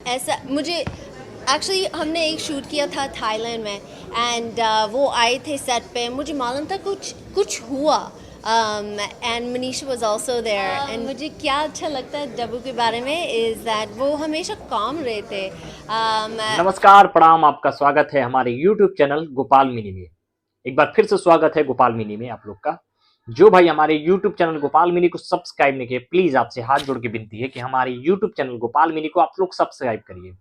ऐसा मुझे एक्चुअली हमने एक शूट किया था थाईलैंड में एंड वो आए थे सेट पे, मुझे मालूम था कुछ कुछ हुआ and Manisha was also there and मुझे क्या अच्छा लगता है डब्बू के बारे में इज़ दैट वो हमेशा काम रहे थे। नमस्कार, प्रणाम, आपका स्वागत है हमारे YouTube चैनल गोपाल मिनी में। एक बार फिर से स्वागत है गोपाल मिनी में आप लोग का। जो भाई हमारे YouTube चैनल गोपाल मिनी को सब्सक्राइब नहीं किए, प्लीज आपसे हाथ जोड़ के विनती है कि हमारे YouTube चैनल गोपाल मिनी को आप लोग सब्सक्राइब करिए।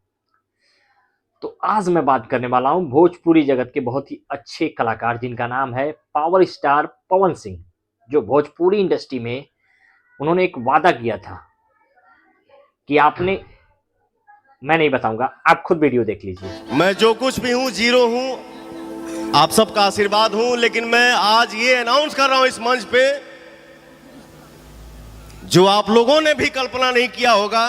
तो आज मैं बात करने वाला हूं भोजपुरी जगत के बहुत ही अच्छे कलाकार जिनका नाम है पावर स्टार पवन सिंह, जो भोजपुरी इंडस्ट्री में उन्होंने एक वादा किया था कि आपने, मैं नहीं बताऊंगा, आप खुद वीडियो देख लीजिए। मैं जो कुछ भी हूँ जीरो हूँ, आप सबका आशीर्वाद हूँ, लेकिन मैं आज ये अनाउंस कर रहा हूँ इस मंच पे, जो आप लोगों ने भी कल्पना नहीं किया होगा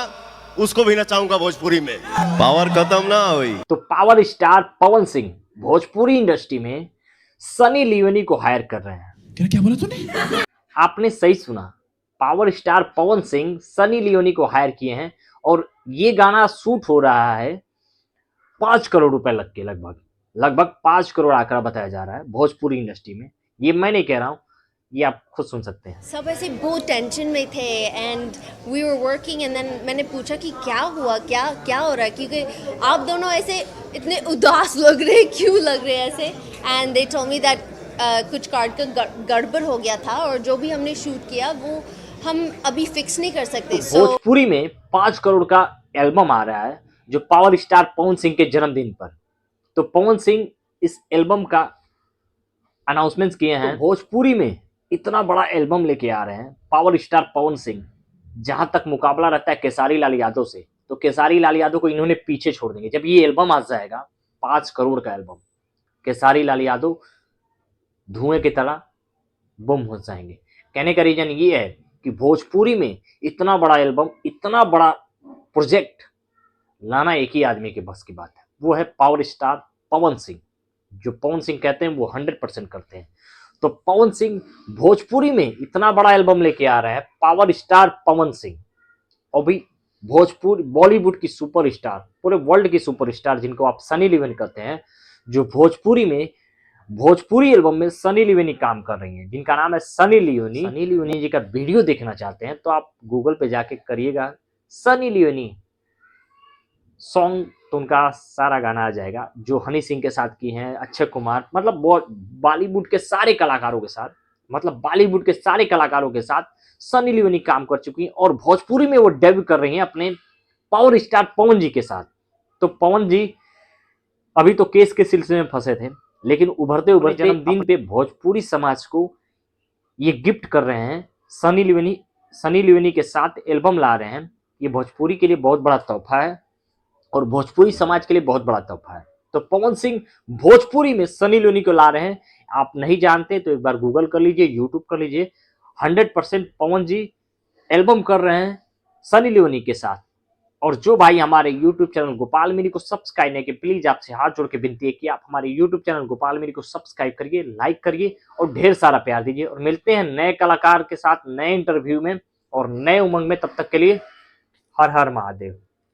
उसको भी नचाऊंगा भोजपुरी में। पावर खत्म ना हुई। तो power star Pawan Singh Bhojpuri industry में सनी लियोनी को हायर कर रहे हैं। क्या बोला तूने? आपने सही सुना, power star Pawan Singh Sunny Leone को हायर किए हैं और ये गाना शूट हो रहा है 5 करोड़ रुपए लग के, लगभग 5 करोड़ आंकड़ा बताया जा रहा है भोजपुरी इंडस्ट्री में। ये मैं नहीं कह रहा हूं, ये आप खुद सुन सकते हैं। सब ऐसे बहुत टेंशन में थे and we were working and then मैंने पूछा कि क्या हुआ, क्या क्या हो रहा है, क्योंकि आप दोनों ऐसे इतने उदास लग रहे, क्यों लग रहे ऐसे। And they told me that कुछ कार्ड का गड़बड़ हो गया था और जो भी हमने शूट किया वो हम अभी फिक्स नहीं कर सकते। तो भोजपुरी में 5 करोड़ का एल्बम आ रहा है जो पावर स्टार पवन सिंह के जन्मदिन पर। तो पवन सिंह इस एल्बम का अनाउंसमेंट्स किए हैं। तो भोजपुरी में इतना बड़ा एल्बम लेके आ रहे हैं पावर स्टार पवन सिंह, जहां तक मुकाबला रहता है केसारी लाल यादव से, तो केसारी लाल यादव को इन्होंने पीछे छोड़ देंगे। जब ये एल्बम आ जाएगा 5 करोड़ का एल्बम, केसारी लाल यादव धुएं की तरह बम हो जाएंगे। कहने का रीजन ये है कि भोजपुरी में इतना बड़ा एल्बम, इतना बड़ा प्रोजेक्ट लाना एक ही आदमी के बस की बात है, वो है पावर स्टार पवन सिंह। जो पवन सिंह कहते हैं वो 100% करते हैं। तो पवन सिंह भोजपुरी में इतना बड़ा एल्बम लेके आ रहा है, पावर स्टार पवन सिंह। और भी भोजपुर बॉलीवुड की सुपरस्टार, पूरे वर्ल्ड की सुपरस्टार जिनको आप सनी लियोनी कहते हैं, जो भोजपुरी में भोजपुरी एल्बम में सनी लियोनी काम कर रही हैं, जिनका नाम है सनी लियोनी। सनी लियोनी जी का वीडियो देखना चाहते हैं तो आप गूगल पे जाके करिएगा सनी लियोनी सॉन्ग, तो उनका सारा गाना आ जाएगा, जो हनी सिंह के साथ की हैं, अक्षय कुमार, मतलब बॉलीवुड के सारे कलाकारों के साथ, मतलब बॉलीवुड के सारे कलाकारों के साथ सनी लियोनी काम कर चुकी हैं और भोजपुरी में वो डेब्यू कर रही हैं अपने पावर स्टार पवन जी के साथ। तो पवन जी अभी तो केस के सिलसिले में फंसे थे, लेकिन उभरते उभरते जन्मदिन पे भोजपुरी समाज को ये गिफ्ट कर रहे हैं। सनी लियोनी के साथ एल्बम ला रहे हैं। ये भोजपुरी के लिए बहुत बड़ा तोहफा है और भोजपुरी समाज के लिए बहुत बड़ा तोहफा है। तो पवन सिंह भोजपुरी में सनी लियोनी को ला रहे हैं। आप नहीं जानते तो एक बार गूगल कर लीजिए, यूट्यूब कर लीजिए। 100% पवन जी एल्बम कर रहे हैं सनी लियोनी के साथ। और जो भाई हमारे YouTube चैनल गोपाल मिनी को सब्सक्राइब नहीं किए, प्लीज आपसे हाथ जोड़ के विनती है कि आप हमारे YouTube चैनल गोपाल मिनी को सब्सक्राइब करिए, लाइक करिए और ढेर सारा प्यार दीजिए। और मिलते हैं नए कलाकार के साथ नए इंटरव्यू में और नए उमंग में। तब तक के लिए हर हर महादेव।